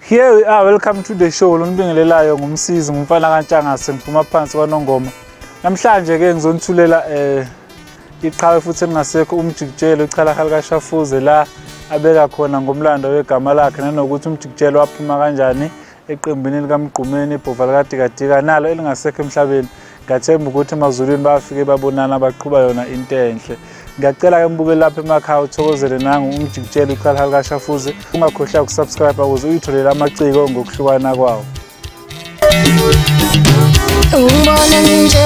Here we are, welcome to the show. Lonibingelelayo ngumsizi ngumfana kaNtshangase ngiphuma phansi kwaNongoma. Namhlanje ke ngizonithulela iqhawe futhi engasekho umjikijelo ichalahali kaShafuze la abeka khona ngomlando wegama lakhe nanokuthi umjikijelo waphuma kanjani eqembini likaMgqumeni ibhova likaDikadika nalo elingasekho emhlabeni. Ngathemba ukuthi emazulwini bafike babonana baqhuba yona into enhle. Ngiyacela ke mbuke lapha emakhaya uthokozele nangu umjikijelo ichalahali kaShafuze. Ungakhohlwa ukusubscribe ukuze uyitholele amaciko ngokuhlukana kwawo. Ungibona nje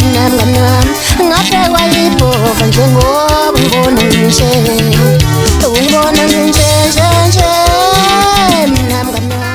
mnamnam ngaphekwa ibhova njengoba ngibona nje ungibona nje mnamnam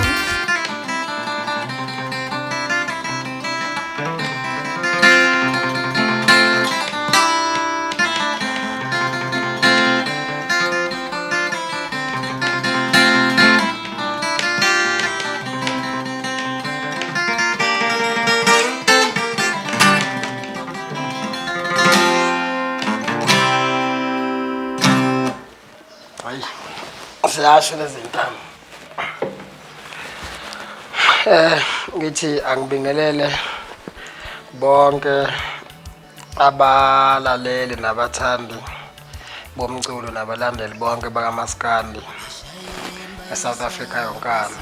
Siyasho lezintambo. Ngithi angibingelele bonke abalaleli nabathandi bomculo nabalandeli bonke bakaMaskandi eSouth Africa yonkana.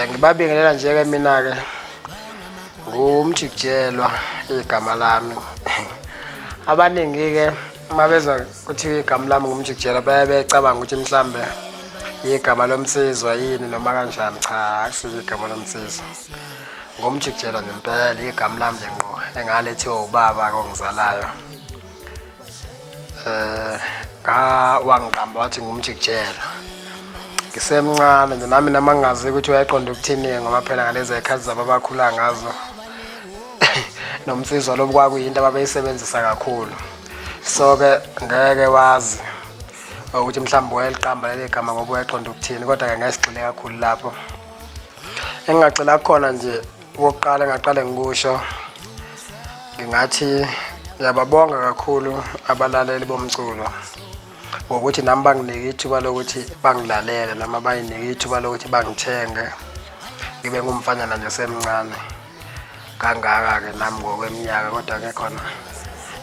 Ngibabingelela nje ke mina ke ngumjikijelwa igama lami. Abaningi ke mabezwa ukuthi igama lami ngumjikijela bayabecabanga ukuthi mhlambe igama lomsizwa yini noma kanjani. Cha, akusiyo igama lomsizwa. Ngumjikijela ngempela igama lami lenqo engalethiwa ubaba ongizalayo. Wangiqamba wathi ngumjikijela. Ngisemncane nje nami namangazi ukuthi uyaqonda ukuthini ngoba phela ngalezi ekhathi zababakhula ngazo. Nomsizwa lobukwakuyinto ababeyisebenzisa kakhulu. So ke ngeke wazi ukuthi mhlawumbe wayeliqamba leli gama ngoba uyaqonda ukuthini, kodwa ke ngasigxile kakhulu lapho. Engingacela khona nje okokuqala engaqale ngikusho ngingathi ngiyababonga kakhulu abalaleli bomculo ngokuthi nami banginike ithuba lokuthi bangilalele noma bayinike ithuba lokuthi bangithenge ngibe ngumfanyana nje semncane kangaka ke nami ngokweminyaka, kodwa ke khona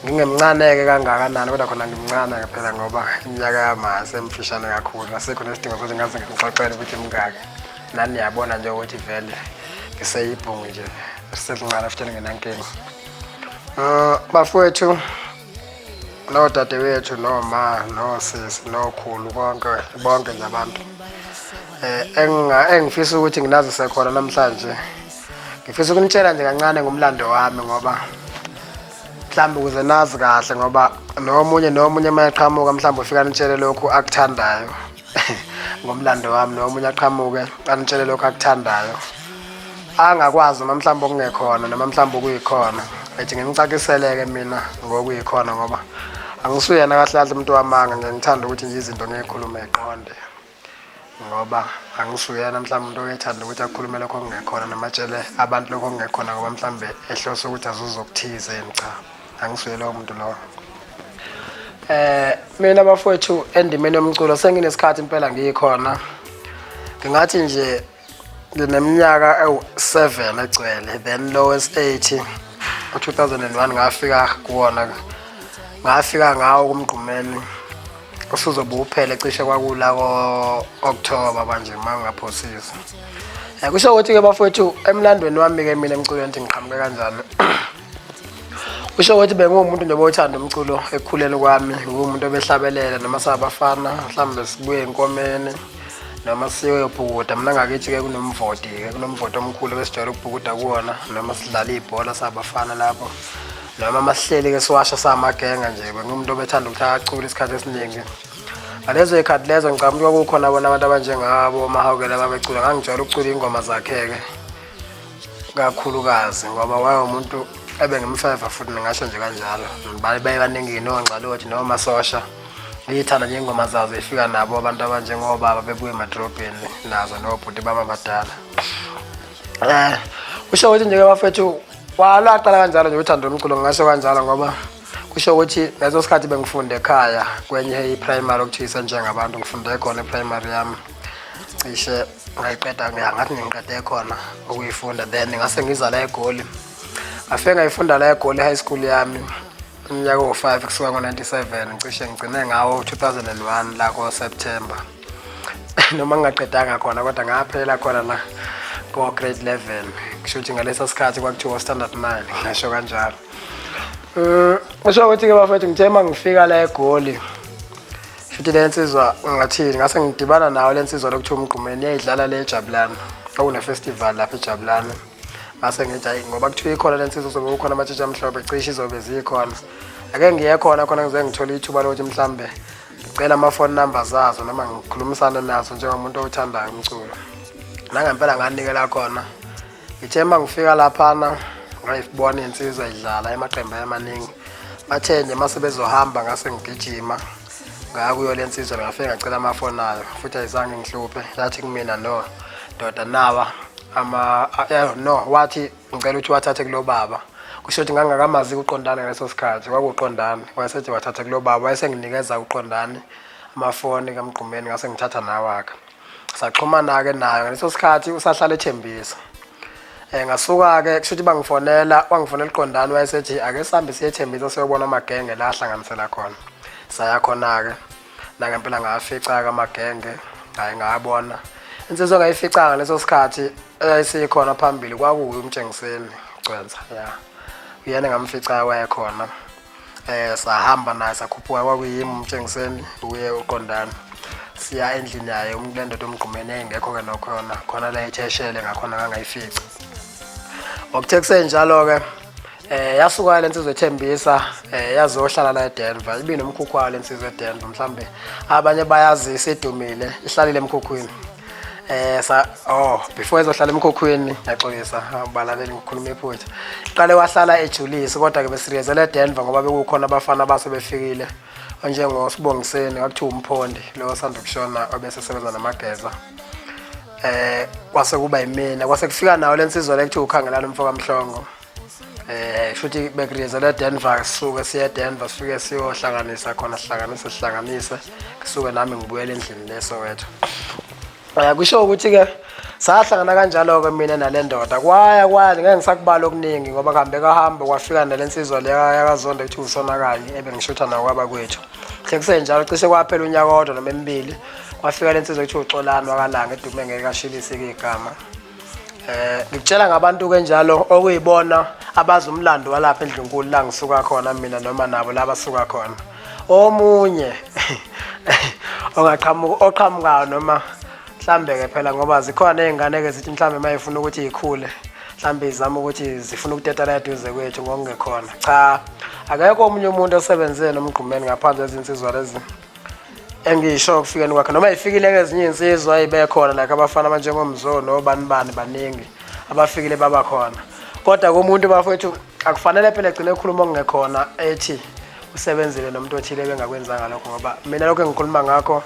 ngingemncane ke kangakanani kodwa khona ngimncane ke phela ngoba iminyaka yami asemfishane kakhulu. Asekho nesidingo sokuthi ngaze ngixoxele ukuthi mngaki nani niyabona nje ukuthi vele ngiseyibhungu nje sisemncane futhi nginankinga. Bafowethu nodadewethu noma nosisi nokhulu bonke nje abantu engifisa ukuthi nginazise khona namhlanje, ngifisa ukunitshela nje kancane ngomlando wami ngoba mhlambe ukuze nazi kahle ngoba nomunye mayaqhamuka mhlambe ufika nitshele lokho akuthandayo ngomlando wami, nomunye aqhamuke anitshele lokho akuthandayo angakwazi noma mhlambe okungekhona noma mhlambe okuyikhona. Ethi ngimcakiseleke mina ngokuyikhona ngoba angisuyena kahle kahle umuntu wamanga. Ngithanda ukuthi nje izinto ngikhulume eqonde ngoba angisuyena mhlambe umuntu oyethanda ukuthi akhulume lokho okungekhona noma tshele abantu lokho okungekhona ngoba mhlambe ehlose ukuthi azuzokuthize yini. Cha, angisuye lowo muntu lowo. Mina bafowethu endimeni yomculo senginesikhathi impela ngiyikhona. Ngingathi nje ngineminyaka ewu7 egcwele, then lowest 80 2001 ngafika kuwona, ngafika ngawo kuMgqumeni usuzobe uphele cishe kwakula ko-October manje mangaphosisa. Kusho ukuthi ke bafowethu emlandweni wami ke mina emculweni ngithi ngiqhamuke kanjalo. Kusho ukuthi bengumuntu nje othanda umculo ekukhuleni kwami, ngumuntu obehlabelela noma sabafana mhlambe sibuye enkomeni noma siyobhukuda. Mina ngakithi ke kunomvoti omkhulu besijwayele ukubhukuda kuwona noma sidlala ibhola sabafana lapho noma masihleli ke siwasha samagenga nje. Bengumuntu obethanda ukuthi acule isikhathi esiningi. Ngalezo ikhathi lezo ngicabanga ukuthi kukhona bona abantu abanjengabo Mahawukela ababecula. Ngangijwayele ukucula ingoma zakhe ke kakhulukazi ngoba wayemuntu ebengimfeva futhi ngingasho nje kanjalo. Bayibaningi noNgcalothi noma Sosha ngiyithanda nje ingoma zazo efika nabo abantu abanjengobaba bebuye emadrobheni nazo nobhuti baba badala. Usho ukuthi nje ke bafethu walaqala kanjalo nje uthando umculo ngasho kanjalo ngoba kusho ukuthi leso sikhathi bengifunde ekhaya kwenye i-primary okuthiwa njengabantu ngifunde khona e-primary yami cishe ngayiqeda ngathi ngiqede khona ukuyifunda then ngase ngiza la eGoli ngafika ngayifunda la eGoli high school yami umnyaka o5 kusuka ngo97 cishe ngigcine ngawo 2001 la ko September noma ngaqedanga khona kodwa ngaphela khona la ko grade 11 kusho ukuthi ngaleso sikhathi kwakuthiwa standard 9 ngisho kanjalo kusho ukuthi ke bafethu ngithe mangifika la eGoli futhi lensizwa ngathini ngase ngidibana nawo lensizwa lokuthiwa umgqumeni yayidlala le eJabulani okune festival lapha eJabulani ngase ngithi hayi ngoba kuthiwa ikhona lensizwa sobe ukhona amatshitshi amhlophe cishe izobe zikhona ake ngiye khona ngize ngithola ithuba lokuthi mhlambe ngicela ama-phone numbers azo noma ngikhulumisana nazo njengomuntu othandayo umculo nangempela nganikela khona ngithe mangifika laphana ngayibona insizwa idlala emaqembu amaningi bathe nje mase bezohamba ngase ngigijima ngakuyo lensizwa ngafika ngacela amafoni ayo futhi ayizange ngihluphe yathi kumina no doda nawa no wathi ngicela ukuthi wathathe kulo baba kusho ukuthi ngangakamazi uqondana ngaleso sikhathi kwakuqondana wayesethi wathatha kulo baba wayesenginikeza uqondani amafoni kaMgqumeni ngase ngithatha nawaka saxhumana ke nayo ngaleso sikhathi usahlala eThembisa ngasuka ke kusho ukuthi wangifonela uqondani wayesethi ake sihambe siye eThembisa siyobona amagenge la ahlanganisela khona saya khona ke nangempela ngafica ke amagenge hayi ngabona insizwa ngayifica ngaleso sikhathi ayisikhona phambili kwakuyi uMtshengiseni Gcwensa uyena ngamfica wayekhona sahamba naye sakhuphuka kwakuyimi uMtshengiseni uye uqondana siya endlini yaye umlendoda omgqumeni engekho ke nokhona khona la etheshele ngakhona ngangayifica okuthe kusenjalo ke yasuka lensizwe eThembisa yazohlala la eDenver ibe nomkhukhu wayo lensizwe eDenver mhlambe abanye bayazi isedumile ihlalile emkhukhwini before ezohlala emkhukhwini yaxolisa abalaleli ngikhuluma iphutha iqale wahlala eJulius kodwa ke besiriyezela eDenver ngoba bekukhona abafana abasebefikile njengosibongiseni akuthiwa uMphondi lo osanda kushona obesesebenza namageza kwase kuba yimina kwase kufika nawo lensizwa lekuthiwa ukhangelana umfoka Mhlongo futhi bekuriyezela eDenver sisuke siya eDenver sifike siyohlanganisa khona sihlanganise kusuke nami ngibuyela endlini leso wethu kusho ukuthi ke sahlangana kanjalo ke mina nalendoda kwaya ngeke ngisakubala okuningi ngoba kuhambe kahamba kwafika nalensizwa leya yakazonda ethi usonakali ebengishutha nawo kwaba kwethu hle kusenjalo cishe kwaphela unyaka kodwa noma emibili kwafika lensizwa ethi uXolani wakalanga edume ngeke kashilise ke igama ngikutshela ngabantu ke njalo okuyibona abazi umlando walapha eNdlunkulu la ngisuka khona mina noma nabo laba suka khona omunye oqhamukayo noma mhlambe ke phela ngoba zikhona izingane ke zithi mhlambe mayifuna ukuthi ikhule mhlambe izama ukuthi zifuna ukuteta la eduze kwethu ngokungekhona cha akekho omunye umuntu osebenze nomgqumeni ngaphandle ezinsizwa lezi engisho kufikeni kwakhe noma ifikile ke ezinye insizwa ayibekhona like abafana abanjengomzono obanibani baningi abafikile baba khona kodwa komuntu bafethu akufanele phela egcine ekhuluma ongekhona ethi usebenzile nomuntu othile bengakwenzanga lokho ngoba mina lokho engikhuluma ngakho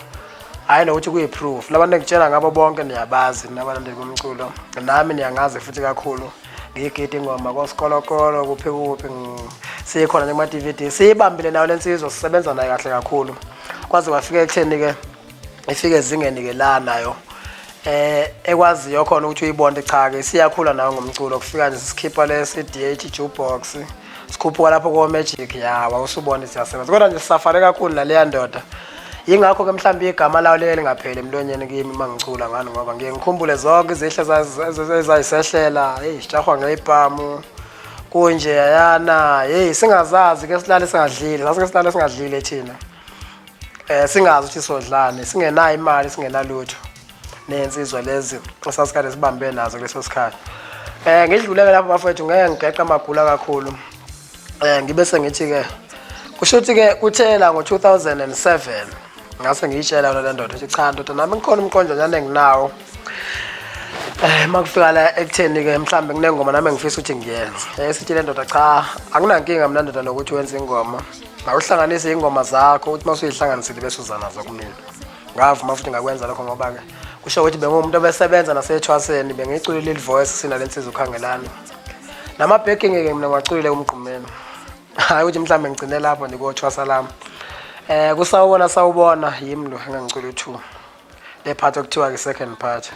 hayi nokuthi kuyiproof labantu engitshela ngabo bonke niyabazi nabalandeli bomculo nami niyangazi futhi kakhulu ngigidi ingoma koSkolokolo kuphi sikhona njengama DVD siyibambile nayo lensizwa sisebenza naye kahle kakhulu kwaze wafika ekutheni ke ifike ezingeni ke la nayo ekwaziyo khona ukuthi uyibonde cha ke siyakhula nayo ngomculo kufika nje sikhipha le CDH jukebox sikhuphuka lapho ko Magic usubone siyasebenza kodwa nje sisafare kakhulu naleya ndoda yingakho ke mhlambi igama lawo leli ngapheli emlonyeni kimi mangicula ngani ngoba ngiye ngikhumbule zonke izihle ezayisehlela sijahwa ngeyibhamu kunje yana singazazi ke silale singadlile sasike silale singadlile thina singazi ukuthi sodlane singenayo imali singenalutho nensizwa lezi sasikade sibambe nazo kuleso sikhathi ngidluleke lapho bafethu ngeke ngigeqa amagula kakhulu ngibe sengithi ke kusho ukuthi ke kuthela ngo2007 ngase ngiyitshela yona le ndoda ukuthi cha ndoda nami ngikhona umqondonyana enginawo makufika la ekutheni ke mhlambe kunengoma nami engifisa ukuthi ngiyenze sithi le ndoda cha akunankinga mina ndoda nokuthi wenze ingoma awuhlanganise ingoma zakho uthi masuyihlanganisile bese uzanazo kumina ngavuma futhi ngakwenza lokho ngoba ke kusho ukuthi bengumuntu obesebenza nasethwaseni bengiculile voice sina lensizwa ukhangelana nama backing ke mina ngaculile umgqumeni hayi ukuthi mhlambe ngigcine lapho ndikothwasa lami. Kusawubona yimi lo engangicela u2 le part okuthiwa ke second part.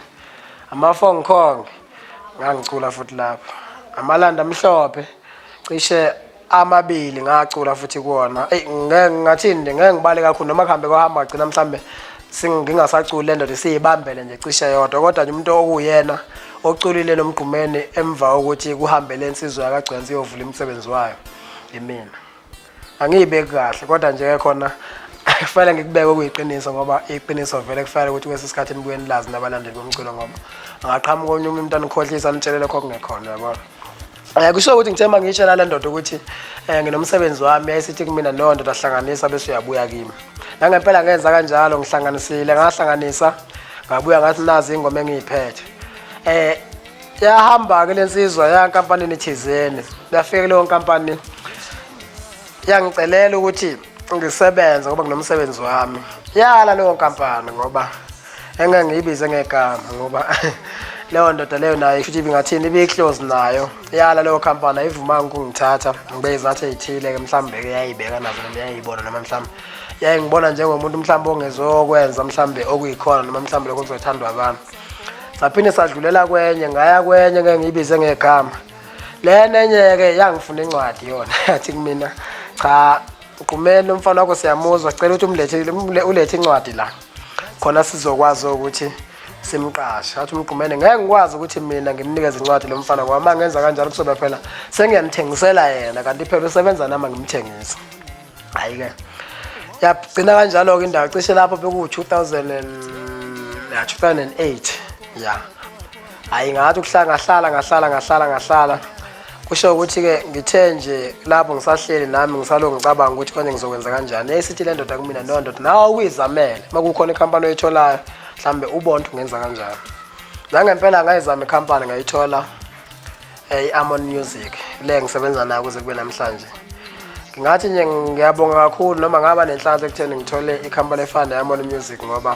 Amafong Kong ngangicula futhi lapho. Amalanda amhlophe cishe amabili ngacula futhi kuona. Ngathini ngeke ngibale kakhulu noma kuhambe kohamba gcina mhlambe singingasaculi le ndoda siyibambele nje cishe yodwa kodwa nje umuntu okuyena oculile nomgqumeni emva ukuthi kuhambe lensizwa yakagcwensi yovula imisebenzi wayo yimina. Angiyibeki kahle kodwa nje khona kufanele ngikubeke okuyiqiniso ngoba iqiniso vele kufanele ukuthi kwesisikhathini buyeni lazi nabalandeli bomculo ngoba angaqhamuka omunye umuntu anikhohlisa anitshele lokho kungekhona yabona. Kusho ukuthi ngithemba ngitshela le ndoda ukuthi nginomsebenzi wami ayisithi kumina no ndoda ahlanganisa bese uyabuya kimi. Ngempela ngenza kanjalo ngihlanganisile ngahlanganisa ngabuya ngathi nazi ingoma engiyiphethe. Yahamba ke lensizwa ya company nithizeni. Yafika leyo company yangicelela ukuthi ngisebenze ngoba nginomsebenzi wami. Yala leyo company ngoba engeke ngiyibize ngegama ngoba leyo ndoda leyo nayo futhi ibingathini ibiclose nayo. Yala leyo company ayivuma ukungithatha ngibe izathu ezithile ke mhlambe ke yayibeka nazo noma yayibona noma mhlambe yayingibona njengomuntu mhlambe ongezokwenza mhlambe okuyikhona noma mhlambe lokho kuzothandwa abantu. Saphinde sadlulela kwenye ngaya kwenye ngeke ngiyibize ngegama. Lena enye ke yangifuna incwadi yona yathi kumina cha uqumene umfana wakho siyamuzwa sicela ukuthi ulethe incwadi la khona sizokwazi ukuthi simqashe. Athi umqumene ngeke ngikwazi ukuthi mina ngimnikeze incwadi lo mfana ngoba mangenza kanjalo kusoba phela sengiyanithengisela yena kanti phela usebenza nama ngimthengisa. Hayi ke yagcina kanjalo ke indawo cishe lapho beku 2008 ya. Hayi ngathi ukuhlala kusho ukuthi ke ngithe nje lapho ngisahleli nami ngisalo ngicabanga ukuthi konke ngizokwenza kanjani. Esithi le ndoda kumina no ndoda nawe uyizamele makukhona ikhampani oyitholayo mhlambe ubonke ungenza kanjani. Ngempela ngayizama ikhampani ngayithola iAmon Music le ngisebenza nayo kuze kube namhlanje. Ngingathi nje ngiyabonga kakhulu noma ngaba nenhlanhla ekutheni ngithole ikhampani efana neAmon Music ngoba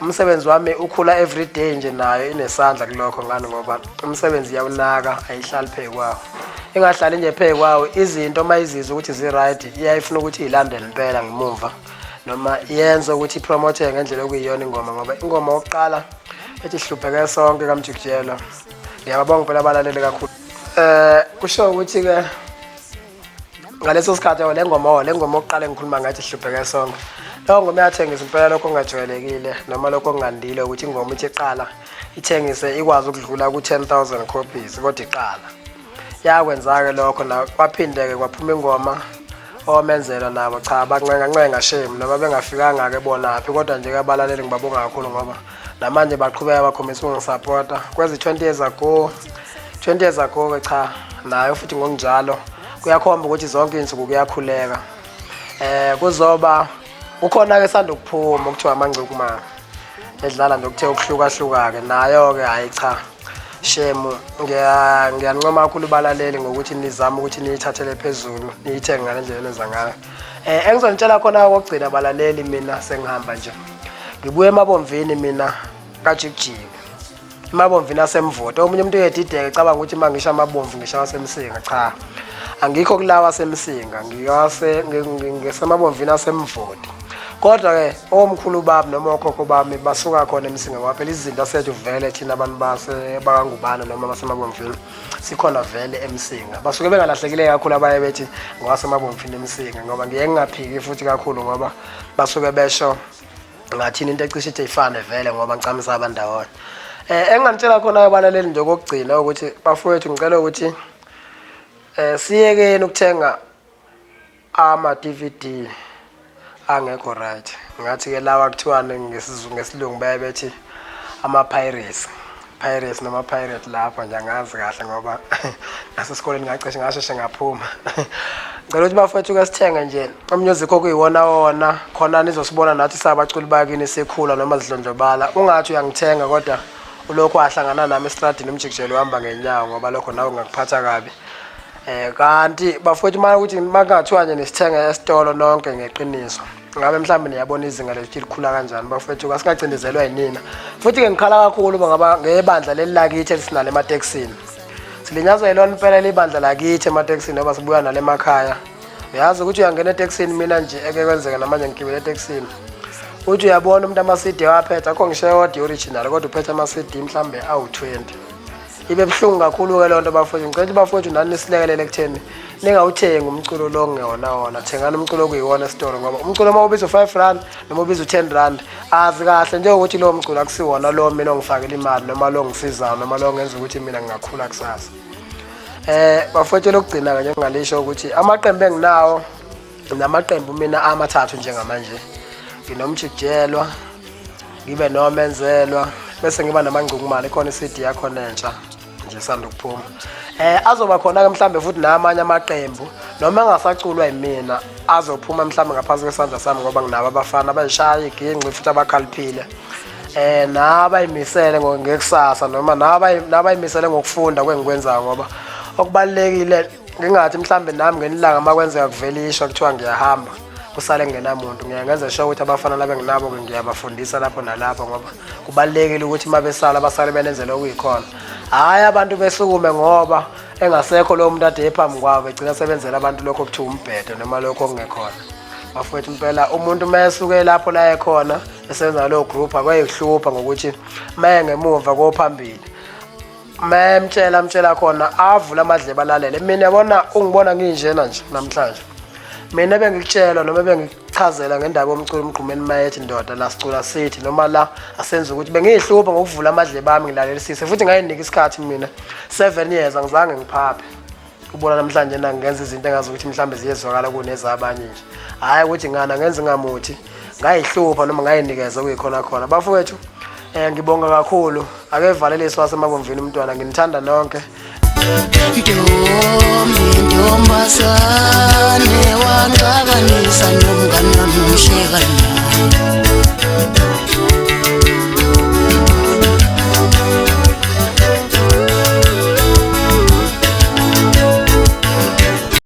umsebenzi wami ukhula every day nje nayo inesandla kulokho ngani ngoba umsebenzi yawunaka ayihlali phe kwawo. Engahlali nje phe kwawo izinto mayizizwe ukuthi zi right iyayifuna ukuthi ilandele impela ngemumva noma yenze ukuthi ipromote ngendlela okuyiyona ingoma ngoba ingoma yokuqala ethi hlupheke sonke kaMjikijelo. Ngiyabonga phela abalaleli kakhulu. Kusho ukuthi ke ngaleso sikhathi le ngoma yokuqala engikhuluma ngathi hlupheke sonke. Lo ngoma yathengisa impela lokho kungajwayelekile noma lokho kungandile ukuthi ingoma ithi iqala ithengise ikwazi ukudlula ku 10,000 copies kodwa iqala. Yakwenza ke lokho na kwaphindeke kwaphuma ingoma omenzela nabo cha bancenga shame noma bengafikanga ke bona aphi kodwa nje abalaleli ngibabonga kakhulu ngoba namanje baqhubeka bakhombisa ukungisupporta kwezi 20 years ago ke cha nayo futhi ngokunjalo kuyakhomba ukuthi zonke insuku kuyakhuleka. Kuzoba ukhona ke sanda ukuphuma okuthiwa amangcukuma edlala nokuthe ukuhluka ke nayo ke hayi cha shame ngiyancoma kakhulu balaleli ngokuthi nizama ukuthi niyithathele phezulu niyithenge ngalendlela enza ngayo. Engizonitshela khona ukugcina balaleli mina sengihamba nje ngibuye emabomvini mina kaJikijiki emabomvini asemvoto omunye umuntu uyedideke ecabanga ukuthi mangisha amabomvu ngisha wasemsinga cha angikho kulawa asemsinga ngisemabomvini asemvoto kodwa ke omkhulu bami noma okhokho bami basuka khona emsinga ngoba phela izinto asethu vele thina abantu bakangubana noma basemabomvini sikhona vele emsinga basuke bengalahlekile kakhulu abaye bethi ngowasemabomvini emsinga ngoba ngiyeke ngaphiki futhi kakhulu ngoba basuke besho ngathini into ecishe ithi ifane vele ngoba ngicamisa abandawonye. Engantshela khona abalaleli nje kokugcina ukuthi bafowethu ngicela ukuthi siyekeni ukuthenga ama DVD angekho right. Ngathi ke lawa kuthiwane ngesilungu bayebethi ama pirates noma pirate lapha nje angazi kahle ngoba nasesikoleni ngacishe ngasheshe ngaphuma. Ngicela ukuthi bafowethu ke sithenge nje music okuyiwona khona nizosibona nathi sabaculi bakini sekhula noma zidlondlobala ungathi uyangithenga kodwa ulokho ahlangana nami estradini uMjikijelo uhamba ngenyawo ngoba lokho nawe ngakuphatha kabi. Kanti bafowethu manje ukuthi makungathiwa nje nesithenga esitolo nonke ngeqiniso ngabe mhlambe niyabona izinga lethu likhula kanjani bafowethu kasingacindezelwa yinina futhi ke ngikhala kakhulu ngaba ngebandla leli lakithi elisinale emateksini Silinyazwa yilona impela libandla lakithi emateksini ngoba sibuya nale emakhaya. Uyazi ukuthi uyangena eteksini mina nje eke kwenzeka namanje ngigibele eteksini. Uthi uyabona umuntu ama-CD waphetha akho ngisho odi original kodwa uphethe ama-CD mhlambe awu-20. Ibe buhlungu kakhulu ke lonto bafowethu. Ngicela bafowethu nani nisilekelele ekutheni ningawuthengi umculo lo ngiyona wona. Thengani umculo okuyiwona esitolo ngoba umculo uma ubiza u5 noma ubiza u10 azi kahle njengokuthi lo mculo akusiwona lo mina ongifakela imali noma lo ngisizayo noma lo ngenza ukuthi mina ngingakhula kusasa. Bafowethu lokugcina kanye ngingalisho ukuthi amaqembu enginawo namaqembu mina amathathu njengamanje. Nginomjikjelwa, ngibe nomenzelwa, bese ngiba namangcukumali khona iCD yakho nentsha nje sanda ukuphuma. Azoba khona ke mhlambe futhi namanye amaqembu noma engasaculwa yimina azophuma mhlambe ngaphansi kwesandla sami ngoba nginabo abafana abayishaya iginqi futhi abakhaliphile. Nabayimisele ngekusasa noma nabayimisele ngokufunda kwengikwenzayo ngoba okubalekile ngingathi mhlambe nami ngenilanga makwenzeka kuvelisha kuthiwa ngiyahamba kusale kungenamuntu ngiyenza sure ukuthi abafana laba nginabo ke ngiyabafundisa lapho nalapho ngoba kubalekile ukuthi mabesala basale benenzele okuyikhona. Hayi abantu besukume ngoba engasekho lo muntu ade ephambi kwabo egcina sebenzela abantu lokho kuthiwa umbhedo noma lokho okungekhona. Bafowethu impela umuntu mayesuke lapho la ekhona esenza lo group akwayihlupha ngokuthi maye ngemuva kophambili. Mtshela khona avula amadlebe alalele. Mina yabona ungibona nginjena nje namhlanje. Mina bengikutshelwa noma bengichazela ngendaba yomculo umgqumeni mayethi ndoda la sicula sithi noma la asenza ukuthi bengihlupha ngokuvula amadlebe ami ngilalelisise futhi ngayinika isikhathi mina 7 years angizange ngiphaphe. Ubona namhlanje nangenza izinto engazi ukuthi mhlambe ziyezwakala kunezabanye nje. Hayi ukuthi ngana ngenza ngamuthi ngayihlupha noma ngayinikeza kuyikhona khona. Bafowethu ngibonga kakhulu akevalelisi wasemabomvini umntwana nginithanda nonke. Ntombazane wangabanisa nomngani wami umshekana